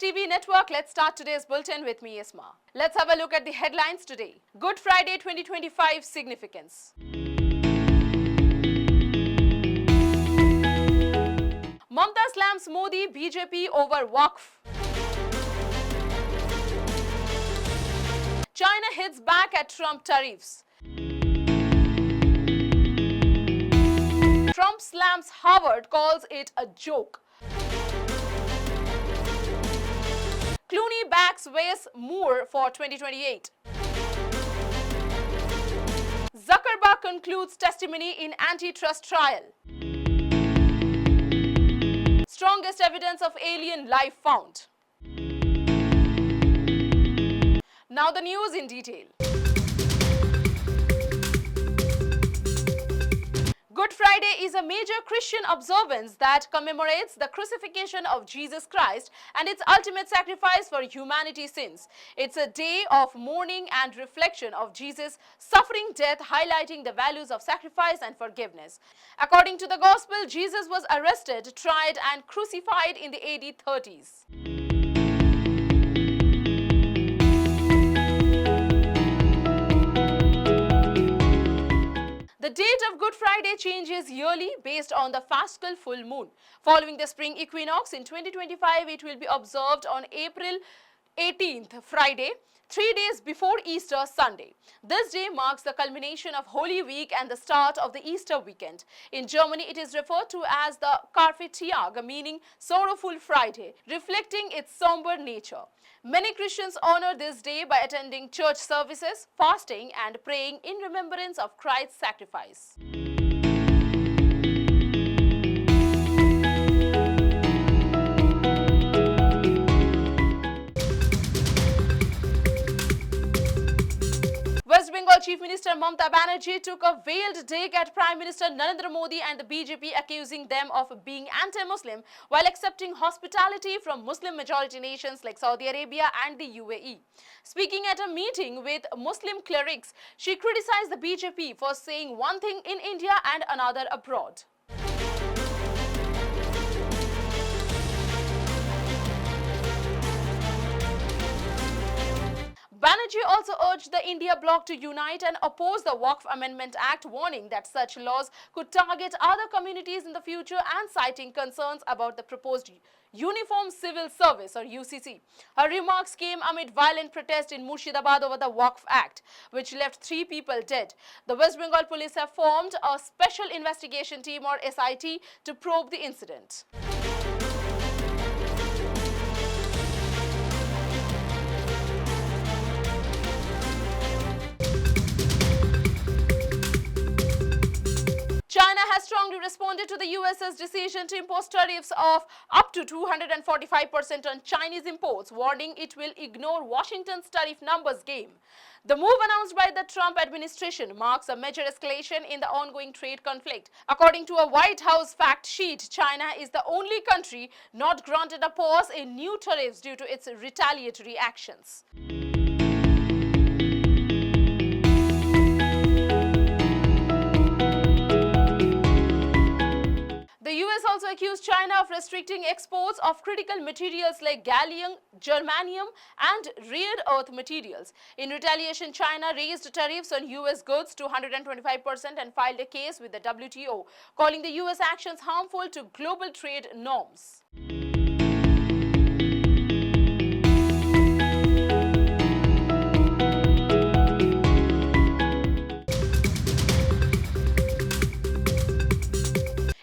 TV network, let's start today's bulletin with me, Isma. Let's have a look at the headlines today. Good Friday 2025 significance. Mamata Slams Modi, BJP Over Waqf. China hits back at Trump tariffs. Trump slams Harvard, calls it a joke. Clooney backs Wes Moore for 2028. Zuckerberg concludes testimony in antitrust trial. Strongest evidence of alien life found. Now the news in detail. Good Friday is a major Christian observance that commemorates the crucifixion of Jesus Christ and its ultimate sacrifice for humanity's sins. It's a day of mourning and reflection of Jesus' suffering death, highlighting the values of sacrifice and forgiveness. According to the Gospel, Jesus was arrested, tried and crucified in the AD 30s. The date of Good Friday changes yearly based on the fascal full moon. Following the spring equinox in 2025, it will be observed on April 18th, Friday, 3 days before Easter Sunday. This day marks the culmination of Holy Week and the start of the Easter weekend. In Germany, it is referred to as the Karfreitag, meaning Sorrowful Friday, reflecting its somber nature. Many Christians honor this day by attending church services, fasting, and praying in remembrance of Christ's sacrifice. West Bengal Chief Minister Mamata Banerjee took a veiled dig at Prime Minister Narendra Modi and the BJP, accusing them of being anti-Muslim while accepting hospitality from Muslim-majority nations like Saudi Arabia and the UAE. Speaking at a meeting with Muslim clerics, she criticized the BJP for saying one thing in India and another abroad. Banerjee also urged the India bloc to unite and oppose the Waqf Amendment Act, warning that such laws could target other communities in the future and citing concerns about the proposed Uniform Civil Service or UCC. Her remarks came amid violent protest in Murshidabad over the Waqf Act, which left 3 people dead. The West Bengal police have formed a special investigation team or SIT to probe the incident. China has strongly responded to the US's decision to impose tariffs of up to 245% on Chinese imports, warning it will ignore Washington's tariff numbers game. The move announced by the Trump administration marks a major escalation in the ongoing trade conflict. According to a White House fact sheet, China is the only country not granted a pause in new tariffs due to its retaliatory actions. The US also accused China of restricting exports of critical materials like gallium, germanium, and rare earth materials. In retaliation, China raised tariffs on US goods to 125% and filed a case with the WTO, calling the US actions harmful to global trade norms.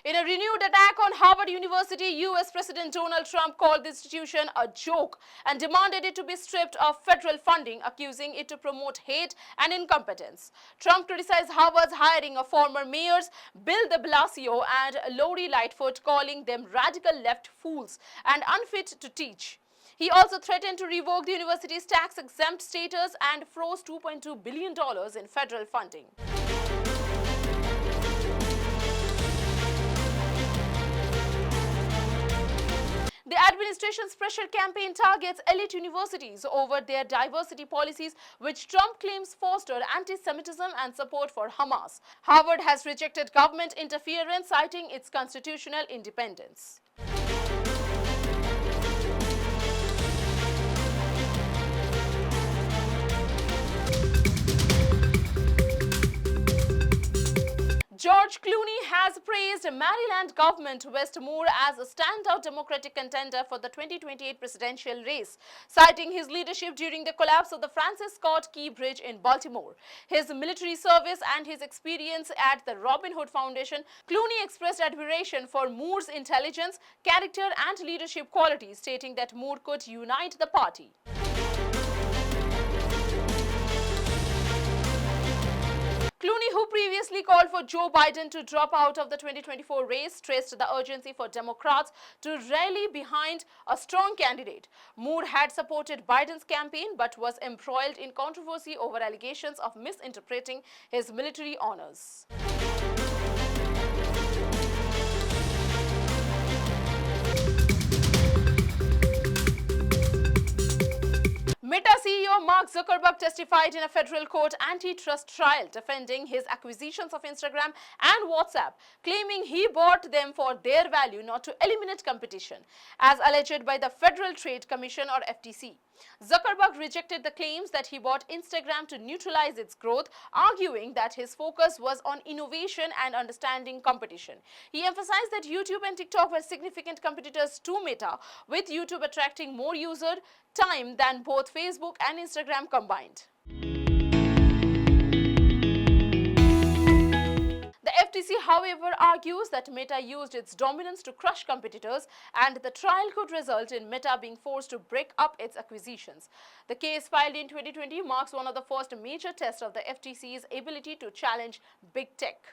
In a renewed attack on Harvard University, US President Donald Trump called the institution a joke and demanded it to be stripped of federal funding, accusing it to promote hate and incompetence. Trump criticized Harvard's hiring of former mayors Bill de Blasio and Lori Lightfoot, calling them radical left fools and unfit to teach. He also threatened to revoke the university's tax-exempt status and froze $2.2 billion in federal funding. The administration's pressure campaign targets elite universities over their diversity policies, which Trump claims foster anti-Semitism and support for Hamas. Harvard has rejected government interference, citing its constitutional independence. George Clooney has praised Maryland government West Moore as a standout Democratic contender for the 2028 presidential race, citing his leadership during the collapse of the Francis Scott Key Bridge in Baltimore, his military service and his experience at the Robin Hood Foundation. Clooney expressed admiration for Moore's intelligence, character and leadership qualities, stating that Moore could unite the party. Clooney, who previously called for Joe Biden to drop out of the 2024 race, stressed the urgency for Democrats to rally behind a strong candidate. Moore had supported Biden's campaign but was embroiled in controversy over allegations of misinterpreting his military honors. Meta CEO Mark Zuckerberg testified in a federal court antitrust trial defending his acquisitions of Instagram and WhatsApp, claiming he bought them for their value, not to eliminate competition, as alleged by the Federal Trade Commission or FTC. Zuckerberg rejected the claims that he bought Instagram to neutralize its growth, arguing that his focus was on innovation and understanding competition. He emphasized that YouTube and TikTok were significant competitors to Meta, with YouTube attracting more user time than both Facebook and Instagram combined. The FTC, however, argues that Meta used its dominance to crush competitors, and the trial could result in Meta being forced to break up its acquisitions. The case, filed in 2020, marks one of the first major tests of the FTC's ability to challenge big tech.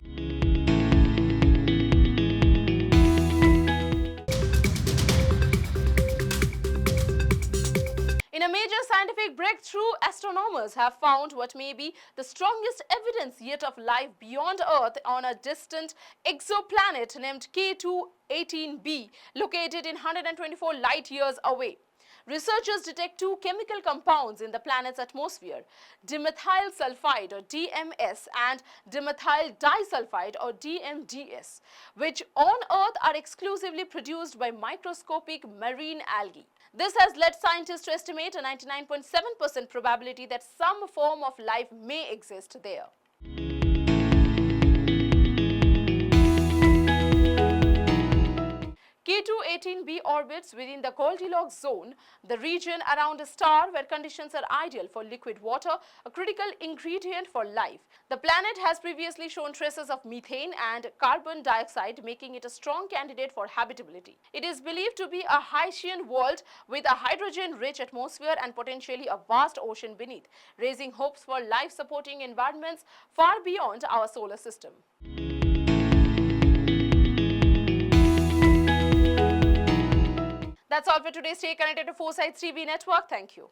In a major scientific breakthrough, astronomers have found what may be the strongest evidence yet of life beyond Earth on a distant exoplanet named K2-18b, located in 124 light years away. Researchers detect two chemical compounds in the planet's atmosphere, dimethyl sulfide or DMS and dimethyl disulfide or DMDS, which on Earth are exclusively produced by microscopic marine algae. This has led scientists to estimate a 99.7% probability that some form of life may exist there. K2-18b orbits within the Goldilocks zone, the region around a star where conditions are ideal for liquid water, a critical ingredient for life. The planet has previously shown traces of methane and carbon dioxide, making it a strong candidate for habitability. It is believed to be a Haitian world with a hydrogen-rich atmosphere and potentially a vast ocean beneath, raising hopes for life-supporting environments far beyond our solar system. That's all for today. Stay connected to Foresights TV network. Thank you.